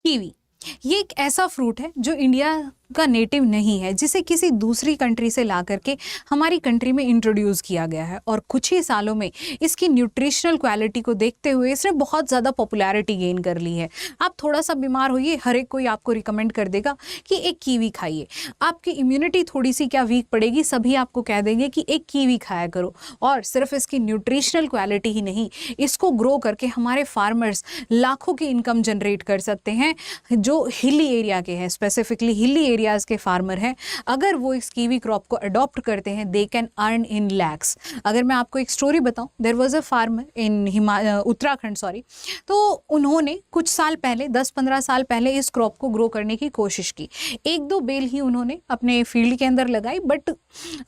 Kiwi ये एक ऐसा फ्रूट है जो इंडिया का नेटिव नहीं है, जिसे किसी दूसरी कंट्री से ला करके हमारी कंट्री में इंट्रोड्यूस किया गया है और कुछ ही सालों में इसकी न्यूट्रिशनल क्वालिटी को देखते हुए इसने बहुत ज़्यादा पॉपुलैरिटी गेन कर ली है। आप थोड़ा सा बीमार होइए, हर एक कोई आपको रिकमेंड कर देगा कि एक कीवी खाइए। आपकी इम्यूनिटी थोड़ी सी क्या वीक पड़ेगी, सभी आपको कह देंगे कि एक कीवी खाया करो। और सिर्फ इसकी न्यूट्रिशनल क्वालिटी ही नहीं, इसको ग्रो करके हमारे फार्मर्स लाखों की इनकम जनरेट कर सकते हैं जो हिली एरिया के हैं, स्पेसिफिकली हिली एरियाज के फार्मर हैं। अगर वो इस कीवी क्रॉप को अडॉप्ट करते हैं, they can earn in lakhs. अगर मैं आपको एक स्टोरी बताऊं, there was a farmer in Uttarakhand तो उन्होंने कुछ साल पहले 10-15 साल पहले इस क्रॉप को ग्रो करने की कोशिश की। एक दो बेल ही उन्होंने अपने फील्ड के अंदर लगाई, but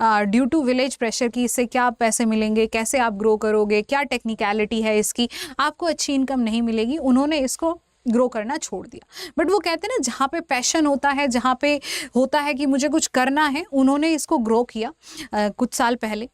due to village pressure की इससे क्या पैसे मिलेंगे, कैसे आप ग्रो करोगे, क्या टेक्निकलिटी है इसकी, आपको अच्छी इनकम नहीं मिलेगी, उन्होंने इसको ग्रो करना छोड़ दिया। बट वो कहते हैं ना, जहाँ पे पैशन होता है, जहाँ पे होता है कि मुझे कुछ करना है, उन्होंने इसको ग्रो किया कुछ साल पहले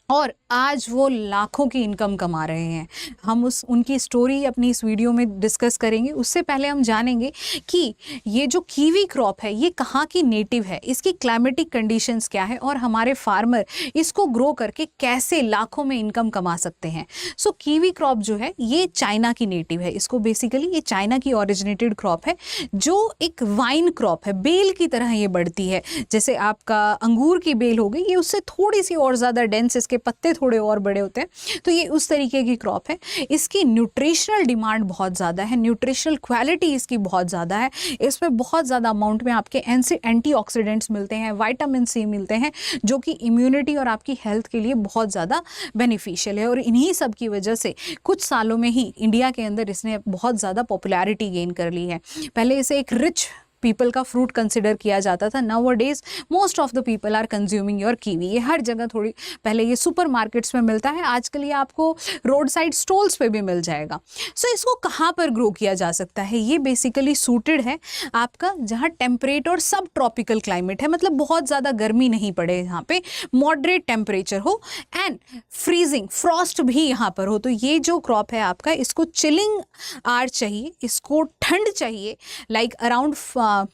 और आज वो लाखों की इनकम कमा रहे हैं। हम उनकी स्टोरी अपनी इस वीडियो में डिस्कस करेंगे। उससे पहले हम जानेंगे कि ये जो कीवी क्रॉप है ये कहाँ की नेटिव है, इसकी क्लाइमेटिक कंडीशंस क्या है और हमारे फार्मर इसको ग्रो करके कैसे लाखों में इनकम कमा सकते हैं। सो कीवी क्रॉप जो है ये चाइना की नेटिव है। इसको बेसिकली ये चाइना की ओरिजिनेटेड क्रॉप है जो एक वाइन क्रॉप है, बेल की तरह ये बढ़ती है। जैसे आपका अंगूर की बेल हो गई, ये उससे थोड़ी सी और ज़्यादा डेंस, इसके पत्ते थोड़े और बड़े होते हैं। तो ये उस तरीके की क्रॉप है। इसकी न्यूट्रिशनल डिमांड बहुत ज़्यादा है, न्यूट्रिशनल क्वालिटी इसकी बहुत ज़्यादा है। इसमें बहुत ज़्यादा अमाउंट में आपके एंटीऑक्सीडेंट्स मिलते हैं, विटामिन सी मिलते हैं, जो कि इम्यूनिटी और आपकी हेल्थ के लिए बहुत ज़्यादा बेनिफिशियल है। और इन्हीं सब की वजह से कुछ सालों में ही इंडिया के अंदर इसने बहुत ज़्यादा पॉपुलैरिटी गेन कर ली है। पहले इसे एक रिच पीपल का फ्रूट कंसिडर किया जाता था। Nowadays most of the people are consuming your kiwi. ये हर जगह थोड़ी, पहले ये सुपर मार्केट्स में मिलता है, आजकल ये आपको रोड साइड स्टॉल्स पे भी मिल जाएगा। सो इसको कहाँ पर ग्रो किया जा सकता है? ये बेसिकली सूटेड है आपका जहाँ टेम्परेट और सब ट्रॉपिकल क्लाइमेट है, मतलब बहुत ज़्यादा गर्मी नहीं पड़े, यहाँ पे मॉडरेट टेम्परेचर हो एंड फ्रीजिंग फ्रॉस्ट भी यहाँ पर हो। तो ये जो क्रॉप है आपका, इसको चिलिंग आर चाहिए, इसको ठंड चाहिए, like around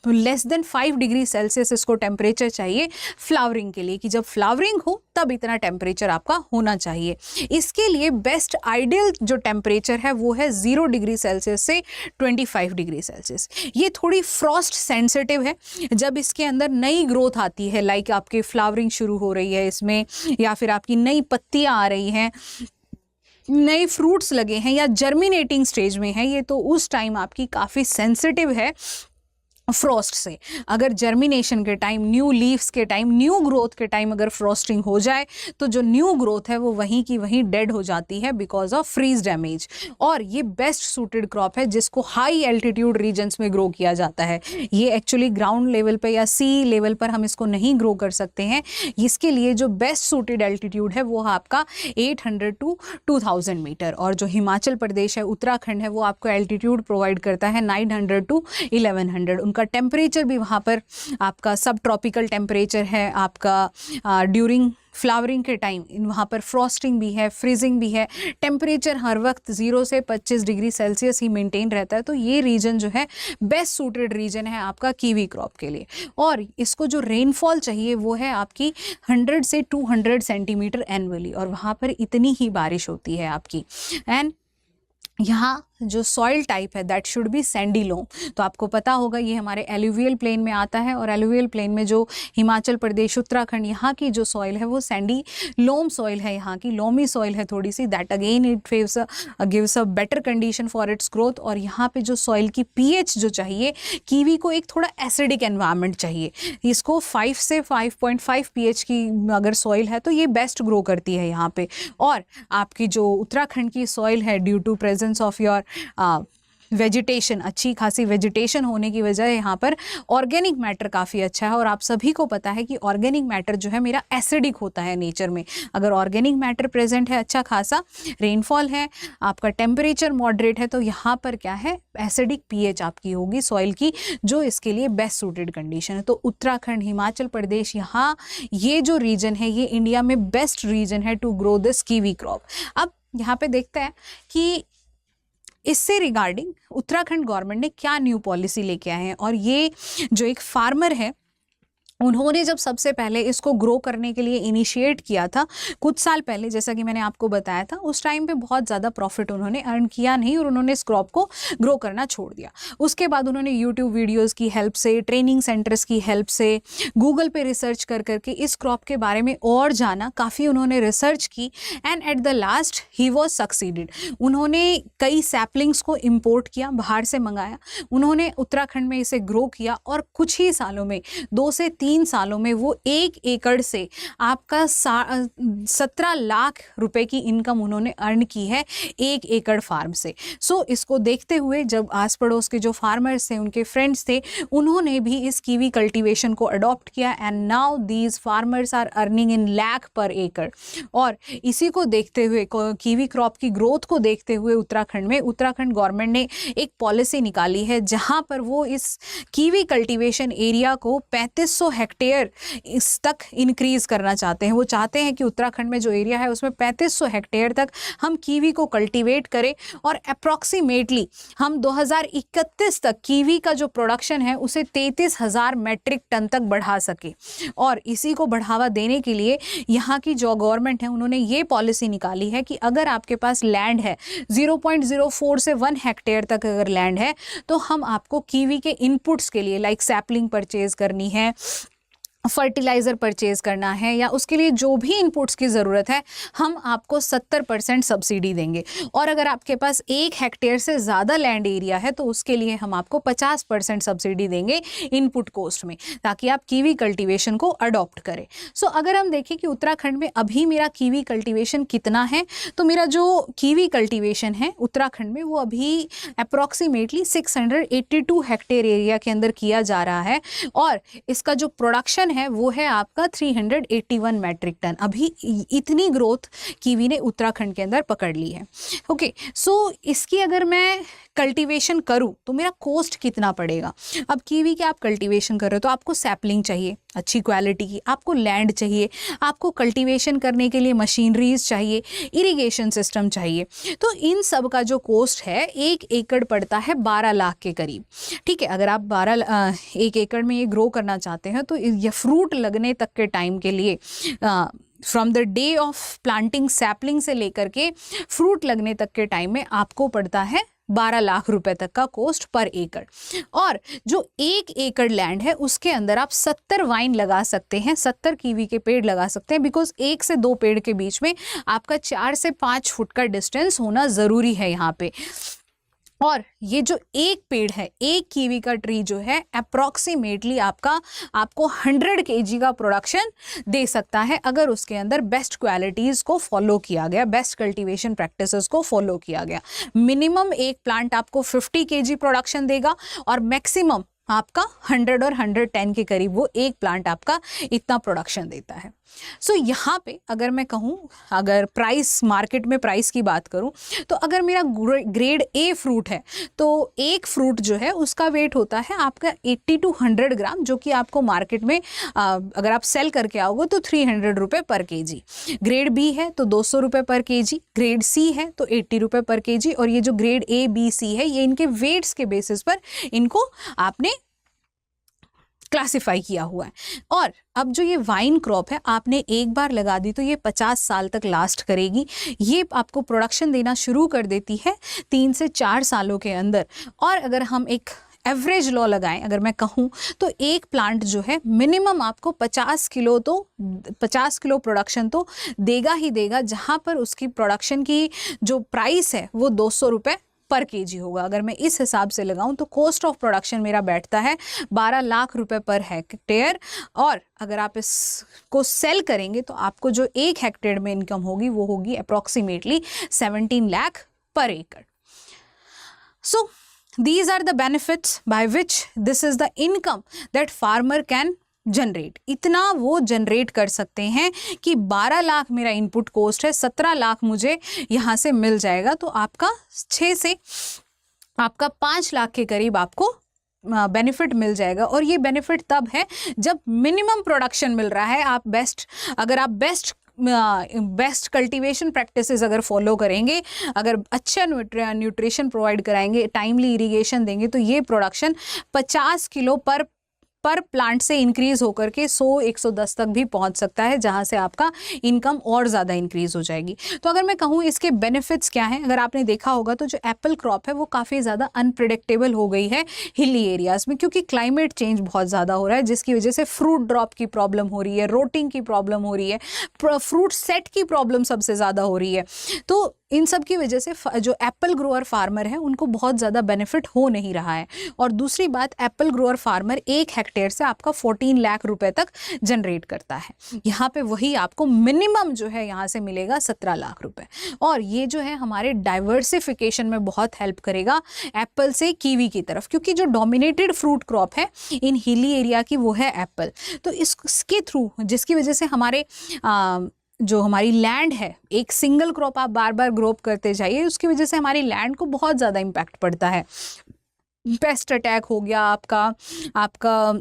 less than 5 degree Celsius इसको टेम्परेचर चाहिए फ्लावरिंग के लिए, कि जब फ्लावरिंग हो तब इतना टेम्परेचर आपका होना चाहिए। इसके लिए बेस्ट आइडियल जो टेम्परेचर है वो है 0 डिग्री सेल्सियस से 25 डिग्री सेल्सियस। ये थोड़ी फ्रॉस्ट सेंसिटिव है। जब इसके अंदर नई ग्रोथ आती है, लाइक आपके फ्लावरिंग शुरू हो रही है इसमें, या फिर आपकी नई पत्तियां आ रही हैं, नए फ्रूट्स लगे हैं, या जर्मिनेटिंग स्टेज में है ये, तो उस टाइम आपकी काफ़ी सेंसिटिव है फ्रॉस्ट से। अगर जर्मिनेशन के टाइम, न्यू लीव्स के टाइम, न्यू ग्रोथ के टाइम अगर फ्रॉस्टिंग हो जाए तो जो न्यू ग्रोथ है वो वहीं की वहीं डेड हो जाती है बिकॉज ऑफ फ्रीज डैमेज। और ये बेस्ट सूटेड क्रॉप है जिसको हाई एल्टीट्यूड रीजन्स में ग्रो किया जाता है। ये एक्चुअली ग्राउंड लेवल पे या सी लेवल पर हम इसको नहीं ग्रो कर सकते हैं। इसके लिए जो बेस्ट सूटेड एल्टीट्यूड है वो आपका 800 to 2000 मीटर, और जो हिमाचल प्रदेश है, उत्तराखंड है, वो आपको एल्टीट्यूड प्रोवाइड करता है 900 to 1100। उनका टेम्परेचर भी वहाँ पर आपका सब ट्रॉपिकल टेम्परेचर है आपका। ड्यूरिंग फ्लावरिंग के टाइम वहाँ पर फ्रॉस्टिंग भी है, फ्रीजिंग भी है, टेम्परेचर हर वक्त 0 से 25 डिग्री सेल्सियस ही मेंटेन रहता है। तो ये रीजन जो है बेस्ट सूटेड रीजन है आपका कीवी क्रॉप के लिए। और इसको जो रेनफॉल चाहिए वो है आपकी 100 से 200 सेंटीमीटर एनुअली, और वहाँ पर इतनी ही बारिश होती है आपकी। एंड यहाँ जो सॉइल टाइप है दैट शुड बी सैंडी लोम। तो आपको पता होगा ये हमारे एलुवियल प्लेन में आता है, और एलुवियल प्लेन में जो हिमाचल प्रदेश, उत्तराखंड, यहाँ की जो सॉइल है वो सैंडी लोम सॉइल है, यहाँ की लोमी सॉइल है थोड़ी सी। That again it gives a better condition for its growth. और यहाँ पे जो सॉइल की पीएच जो चाहिए, कीवी को एक थोड़ा एसिडिक एनवायरनमेंट चाहिए। इसको 5 से 5.5 पीएच की अगर सॉइल है तो ये बेस्ट ग्रो करती है यहाँ पे। और आपकी जो उत्तराखंड की सॉइल है, due to presence of your vegetation, अच्छी खासी वेजिटेशन होने की वजह यहाँ पर ऑर्गेनिक मैटर काफ़ी अच्छा है। और आप सभी को पता है कि ऑर्गेनिक मैटर जो है मेरा एसिडिक होता है नेचर में। अगर ऑर्गेनिक मैटर प्रेजेंट है, अच्छा खासा रेनफॉल है, आपका टेम्परेचर मॉडरेट है, तो यहाँ पर क्या है, एसिडिक पीएच आपकी होगी सॉइल की, जो इसके लिए बेस्ट सूटेड कंडीशन है। तो उत्तराखंड, हिमाचल प्रदेश, यहाँ ये जो रीजन है ये इंडिया में बेस्ट रीजन है to grow this kiwi crop. अब यहाँ पे देखते हैं कि इससे रिगार्डिंग उत्तराखंड गवर्नमेंट ने क्या न्यू पॉलिसी लेके आए हैं, और ये जो एक फार्मर है उन्होंने जब सबसे पहले इसको ग्रो करने के लिए इनिशिएट किया था कुछ साल पहले, जैसा कि मैंने आपको बताया था, उस टाइम पे बहुत ज़्यादा प्रॉफिट उन्होंने अर्न किया नहीं और उन्होंने इस क्रॉप को ग्रो करना छोड़ दिया। उसके बाद उन्होंने यूट्यूब वीडियोस की हेल्प से, ट्रेनिंग सेंटर्स की हेल्प से, गूगल पे रिसर्च कर करके इस क्रॉप के बारे में और जाना, काफ़ी उन्होंने रिसर्च की and at the last he was succeeded. उन्होंने कई सैपलिंग्स को इम्पोर्ट किया, बाहर से मंगाया, उन्होंने उत्तराखंड में इसे ग्रो किया और कुछ ही सालों में 2 से 3 सालों में वो 1 एकड़ से आपका 17 लाख रुपए की इनकम उन्होंने अर्न की है 1 एकड़ फार्म से। सो इसको देखते हुए जब आस पड़ोस के जो फार्मर्स थे, उनके फ्रेंड्स थे, उन्होंने भी इस कीवी कल्टीवेशन को अडॉप्ट किया and now these farmers are earning in lakh per एकड़। और इसी को देखते हुए, कीवी क्रॉप की ग्रोथ को देखते हुए उत्तराखंड गवर्नमेंट ने एक पॉलिसी निकाली है जहां पर वो इस कीवी कल्टीवेशन एरिया को 3500 हेक्टेयर इस तक इंक्रीज करना चाहते हैं। वो चाहते हैं कि उत्तराखंड में जो एरिया है उसमें 3500 हेक्टेयर तक हम कीवी को कल्टीवेट करें और अप्रॉक्सीमेटली हम 2031 तक कीवी का जो प्रोडक्शन है उसे 33,000 मैट्रिक टन तक बढ़ा सके। और इसी को बढ़ावा देने के लिए यहाँ की जो गवर्नमेंट है उन्होंने ये पॉलिसी निकाली है कि अगर आपके पास लैंड है 0.04 से 1 हेक्टेयर तक अगर लैंड है तो हम आपको कीवी के इनपुट्स के लिए लाइक सैपलिंग परचेज करनी है, फर्टिलाइज़र परचेज करना है, या उसके लिए जो भी इनपुट्स की ज़रूरत है, हम आपको 70% सब्सिडी देंगे। और अगर आपके पास 1 हेक्टेयर से ज़्यादा लैंड एरिया है तो उसके लिए हम आपको 50% सब्सिडी देंगे इनपुट कॉस्ट में, ताकि आप कीवी कल्टीवेशन को अडॉप्ट करें। सो अगर हम देखें कि उत्तराखंड में अभी मेरा कीवी कल्टीवेशन कितना है, तो मेरा जो कीवी कल्टीवेशन है उत्तराखंड में वो अभी अप्रॉक्सीमेटली 682 हेक्टेयर एरिया के अंदर किया जा रहा है और इसका जो प्रोडक्शन है वो है आपका 381 मैट्रिक टन। अभी इतनी ग्रोथ कीवी ने उत्तराखंड के अंदर पकड़ ली है। ओके, सो इसकी अगर मैं कल्टीवेशन करूं तो मेरा कॉस्ट कितना पड़ेगा। अब कीवी के आप कल्टीवेशन कर रहे हो तो आपको सैपलिंग चाहिए अच्छी क्वालिटी की, आपको लैंड चाहिए, आपको कल्टीवेशन करने के लिए मशीनरीज चाहिए, इरिगेशन सिस्टम चाहिए। तो इन सब का जो कॉस्ट है 1 एकड़ पड़ता है 12 लाख के करीब। ठीक है, अगर आप 1 एकड़ में ये ग्रो करना चाहते हैं तो ये फ्रूट लगने तक के टाइम के लिए from the day of planting sapling से लेकर के फ्रूट लगने तक के टाइम में आपको पड़ता है 12 लाख रुपए तक का कॉस्ट पर एकड़। और जो 1 एकड़ लैंड है उसके अंदर आप 70 वाइन लगा सकते हैं, 70 कीवी के पेड़ लगा सकते हैं, बिकॉज 1 से 2 पेड़ के बीच में आपका 4 से 5 फुट का डिस्टेंस होना ज़रूरी है यहाँ पे। और ये जो एक पेड़ है, एक कीवी का ट्री जो है अप्रॉक्सीमेटली आपको 100 kg का प्रोडक्शन दे सकता है अगर उसके अंदर बेस्ट क्वालिटीज़ को फॉलो किया गया, बेस्ट कल्टीवेशन प्रैक्टिसेस को फॉलो किया गया। मिनिमम एक प्लांट आपको 50 kg प्रोडक्शन देगा और मैक्सिमम आपका 100 और 110 के करीब वो एक प्लांट आपका इतना प्रोडक्शन देता है। सो यहाँ पे अगर मैं कहूँ, अगर प्राइस, मार्केट में प्राइस की बात करूँ, तो अगर मेरा ग्रेड ए फ्रूट है तो एक फ्रूट जो है उसका वेट होता है आपका 80 to 100 ग्राम, जो कि आपको मार्केट में अगर आप सेल करके आओगे तो 300 रुपये पर केजी। ग्रेड बी है तो 200 रुपये पर केजी, ग्रेड सी है तो 80 रुपये पर केजी, और ये जो ग्रेड ए बी सी है ये इनके वेट्स के बेसिस पर इनको आपने क्लासिफाई किया हुआ है। और अब जो ये वाइन क्रॉप है आपने एक बार लगा दी तो ये 50 साल तक लास्ट करेगी। ये आपको प्रोडक्शन देना शुरू कर देती है 3 से 4 सालों के अंदर। और अगर हम एक एवरेज लॉ लगाएं, अगर मैं कहूँ तो एक प्लांट जो है मिनिमम आपको 50 किलो प्रोडक्शन तो देगा ही देगा, जहाँ पर उसकी प्रोडक्शन की जो प्राइस है वो 200 रुपये पर केजी होगा। अगर मैं इस हिसाब से लगाऊं तो कॉस्ट ऑफ प्रोडक्शन मेरा बैठता है 12 लाख रुपए पर हेक्टेयर। और अगर आप इसको सेल करेंगे तो आपको जो 1 हेक्टेयर में इनकम होगी वो होगी अप्रॉक्सीमेटली 17 लाख पर एकड़। सो these are the benefits by which this is the income that farmer can generate. इतना वो जनरेट कर सकते हैं कि 12 लाख मेरा इनपुट कॉस्ट है, 17 लाख मुझे यहाँ से मिल जाएगा, तो आपका 6 से आपका 5 लाख के करीब आपको बेनिफिट मिल जाएगा। और ये बेनिफिट तब है जब मिनिमम प्रोडक्शन मिल रहा है। अगर आप बेस्ट बेस्ट कल्टीवेशन प्रैक्टिसेस अगर फॉलो करेंगे, अगर अच्छा न्यूट्रिशन प्रोवाइड कराएंगे, टाइमली इरिगेशन देंगे, तो ये प्रोडक्शन 50 किलो पर प्लांट से इंक्रीज होकर के 100-110 तक भी पहुंच सकता है, जहां से आपका इनकम और ज़्यादा इंक्रीज हो जाएगी। तो अगर मैं कहूँ इसके बेनिफिट्स क्या हैं, अगर आपने देखा होगा तो जो एप्पल क्रॉप है वो काफ़ी ज़्यादा अनप्रिडिक्टेबल हो गई है हिली एरियाज़ में, क्योंकि क्लाइमेट चेंज बहुत ज़्यादा हो रहा है, जिसकी वजह से फ्रूट ड्रॉप की प्रॉब्लम हो रही है, रोटिंग की प्रॉब्लम हो रही है, फ्रूट सेट की प्रॉब्लम सबसे ज़्यादा हो रही है। तो इन सब की वजह से जो एप्पल ग्रोअर फार्मर है उनको बहुत ज़्यादा बेनिफिट हो नहीं रहा है। और दूसरी बात, एप्पल ग्रोअर फार्मर 1 हेक्टेयर से आपका 14 लाख रुपए तक जनरेट करता है। यहाँ पे वही आपको मिनिमम जो है यहाँ से मिलेगा 17 लाख रुपए। और ये जो है हमारे डाइवर्सिफिकेशन में बहुत हेल्प करेगा एप्पल से कीवी की तरफ, क्योंकि जो डोमिनेटेड फ्रूट क्रॉप है इन हिली एरिया की वो है एप्पल। तो इसके थ्रू, जिसकी वजह से हमारे जो हमारी लैंड है, एक सिंगल क्रॉप आप बार बार ग्रो करते जाइए, उसकी वजह से हमारी लैंड को बहुत ज़्यादा इम्पैक्ट पड़ता है। पेस्ट अटैक हो गया, आपका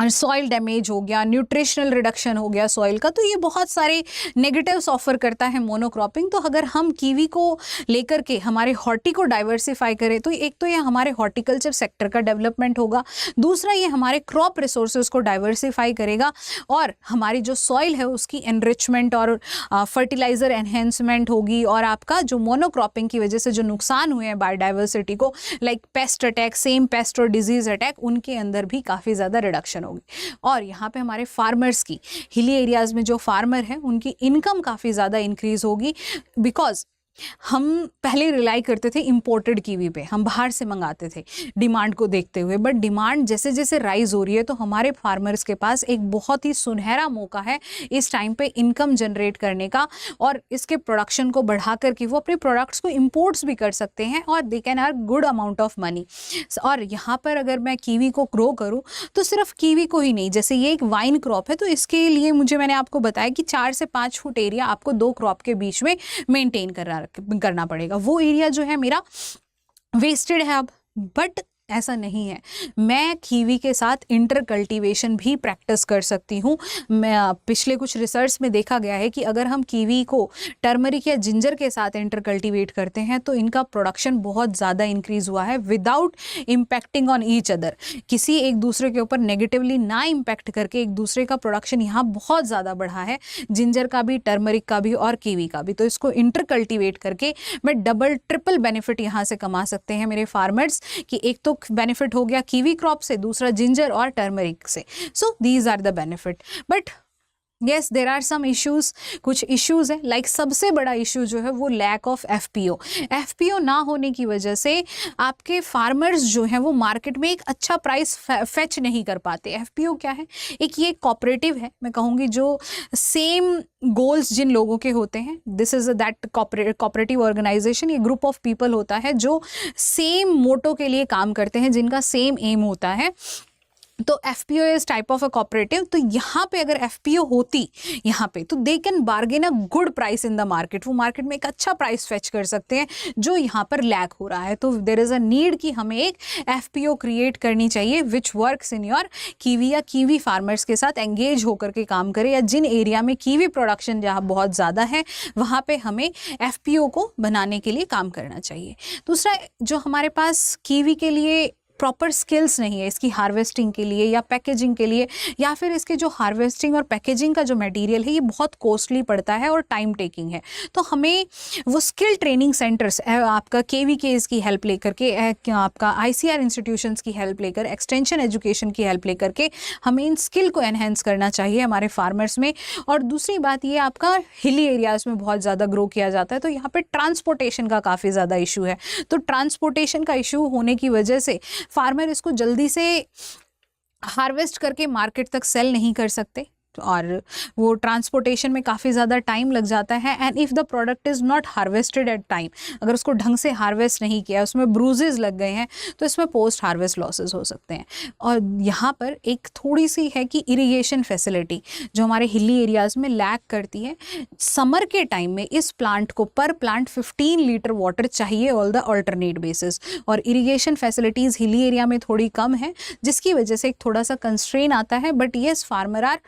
सॉइल डैमेज हो गया, न्यूट्रिशनल रिडक्शन हो गया सॉइल का, तो ये बहुत सारे नेगेटिव्स ऑफर करता है मोनोक्रॉपिंग। तो अगर हम कीवी को लेकर के हमारे हॉर्टी को डाइवर्सिफाई करें, तो एक तो ये हमारे हॉर्टिकल्चर सेक्टर का डेवलपमेंट होगा, दूसरा ये हमारे क्रॉप रिसोर्सेज को डाइवर्सिफाई करेगा, और हमारी जो सॉइल है उसकी एनरिचमेंट और फर्टिलाइजर एनहेंसमेंट होगी, और आपका जो मोनोक्रॉपिंग की वजह से जो नुकसान हुए हैं बायोडाइवर्सिटी को, like paste attack, same paste और डिजीज अटैक, उनके अंदर भी काफ़ी ज़्यादा रिडक्शन होगी। और यहाँ पे हमारे फार्मर्स की, हिली एरियाज़ में जो फार्मर हैं उनकी इनकम काफ़ी ज़्यादा इंक्रीज होगी, बिकॉज हम पहले रिलाई करते थे इंपोर्टेड कीवी पे, हम बाहर से मंगाते थे डिमांड को देखते हुए, बट डिमांड जैसे जैसे राइज हो रही है, तो हमारे फार्मर्स के पास एक बहुत ही सुनहरा मौका है इस टाइम पे इनकम जनरेट करने का, और इसके प्रोडक्शन को बढ़ा करके वो अपने प्रोडक्ट्स को इंपोर्ट्स भी कर सकते हैं, और दे can earn good amount of money. और यहाँ पर अगर मैं कीवी को ग्रो करूँ, तो सिर्फ कीवी को ही नहीं, जैसे ये एक वाइन क्रॉप है, तो इसके लिए मैंने आपको बताया कि 4 से 5 फुट एरिया आपको 2 क्रॉप के बीच में मेंटेन करना पड़ेगा। वो एरिया जो है मेरा वेस्टेड है अब, बट ऐसा नहीं है, मैं कीवी के साथ इंटर कल्टीवेशन भी प्रैक्टिस कर सकती हूँ। मैं पिछले कुछ रिसर्च में देखा गया है कि अगर हम कीवी को टर्मरिक या जिंजर के साथ इंटर कल्टीवेट करते हैं, तो इनका प्रोडक्शन बहुत ज़्यादा इंक्रीज हुआ है without impacting on each other, किसी एक दूसरे के ऊपर नेगेटिवली ना इम्पैक्ट करके एक दूसरे का प्रोडक्शन यहाँ बहुत ज़्यादा बढ़ा है, जिंजर का भी, टर्मरिक का भी और कीवी का भी। तो इसको इंटर कल्टीवेट करके मैं डबल ट्रिपल बेनिफिट यहाँ से कमा सकते हैं मेरे फार्मर्स, कि एक तो बेनिफिट हो गया कीवी क्रॉप से, दूसरा जिंजर और टर्मरिक से। So these are the benefit, but yes there are some issues, कुछ इश्यूज है। लाइक सबसे बड़ा इशू जो है वो लैक ऑफ एफपीओ ना होने की वजह से आपके फार्मर्स जो हैं वो मार्केट में एक अच्छा प्राइस फेच नहीं कर पाते। एफपीओ क्या है? एक ये कॉपरेटिव है, मैं कहूँगी, जो सेम गोल्स जिन लोगों के होते हैं, this is that cooperative organisation, ये ग्रुप ऑफ पीपल होता है जो सेम मोटो के लिए काम करते हैं, जिनका सेम एम होता है। तो FPO is type of a cooperative. तो यहाँ पे अगर एफपीओ होती यहाँ पे, तो they can bargain a good price in the market, वो मार्केट में एक अच्छा प्राइस फेच कर सकते हैं, जो यहाँ पर लैक हो रहा है। तो देयर इज अ नीड कि हमें एक एफपीओ क्रिएट करनी चाहिए which works in your kiwi, या कीवी फार्मर्स के साथ एंगेज होकर के काम करे, या जिन एरिया में कीवी प्रोडक्शन जहाँ बहुत ज़्यादा है वहाँ पे हमें एफपीओ को बनाने के लिए काम करना चाहिए। दूसरा, जो हमारे पास कीवी के लिए प्रॉपर स्किल्स नहीं है, इसकी हार्वेस्टिंग के लिए या पैकेजिंग के लिए, या फिर इसके जो हार्वेस्टिंग और पैकेजिंग का जो मटेरियल है ये बहुत कॉस्टली पड़ता है और टाइम टेकिंग है। तो हमें वो स्किल ट्रेनिंग सेंटर्स, आपका KVK की हेल्प लेकर के, आपका ICR इंस्टीट्यूशंस की हेल्प लेकर, एक्सटेंशन एजुकेशन की हेल्प लेकर के हमें इन स्किल को एनहेंस करना चाहिए हमारे फार्मर्स में। और दूसरी बात ये, आपका हिली एरियाज़ में बहुत ज़्यादा ग्रो किया जाता है, तो यहाँ पर ट्रांसपोर्टेशन का काफ़ी ज़्यादा इशू है। तो ट्रांसपोर्टेशन का इशू होने की वजह से फार्मर इसको जल्दी से हार्वेस्ट करके मार्केट तक सेल नहीं कर सकते, और वो ट्रांसपोर्टेशन में काफ़ी ज़्यादा टाइम लग जाता है। And if the product is not harvested at time, अगर उसको ढंग से हार्वेस्ट नहीं किया, उसमें ब्रूजेस लग गए हैं, तो इसमें पोस्ट हार्वेस्ट लॉसेस हो सकते हैं। और यहाँ पर एक थोड़ी सी है कि इरिगेशन फैसिलिटी जो हमारे हिली एरियाज़ में लैक करती है। समर के टाइम में इस प्लांट को पर प्लांट 15 लीटर वाटर चाहिए ऑल द अल्टरनेट बेसिस, और इरिगेशन फैसिलिटीज़ हिली एरिया में थोड़ी कम है, जिसकी वजह से एक थोड़ा सा कंस्ट्रेन आता है। But yes, farmer are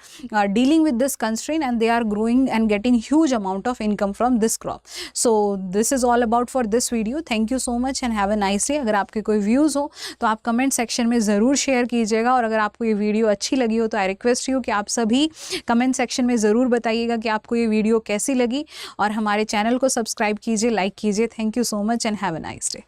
dealing with this constraint, and they are growing and getting huge amount of income from this crop. So this is all about for this video. Thank you so much and have a nice day. अगर आपके कोई views हो तो आप comment section में ज़रूर share कीजिएगा, और अगर आपको ये वीडियो अच्छी लगी हो तो आई रिक्वेस्ट यू कि आप सभी कमेंट सेक्शन में ज़रूर बताइएगा कि आपको ये वीडियो कैसी लगी, और हमारे चैनल को सब्सक्राइब कीजिए, लाइक कीजिए. Thank you so much and have a nice day.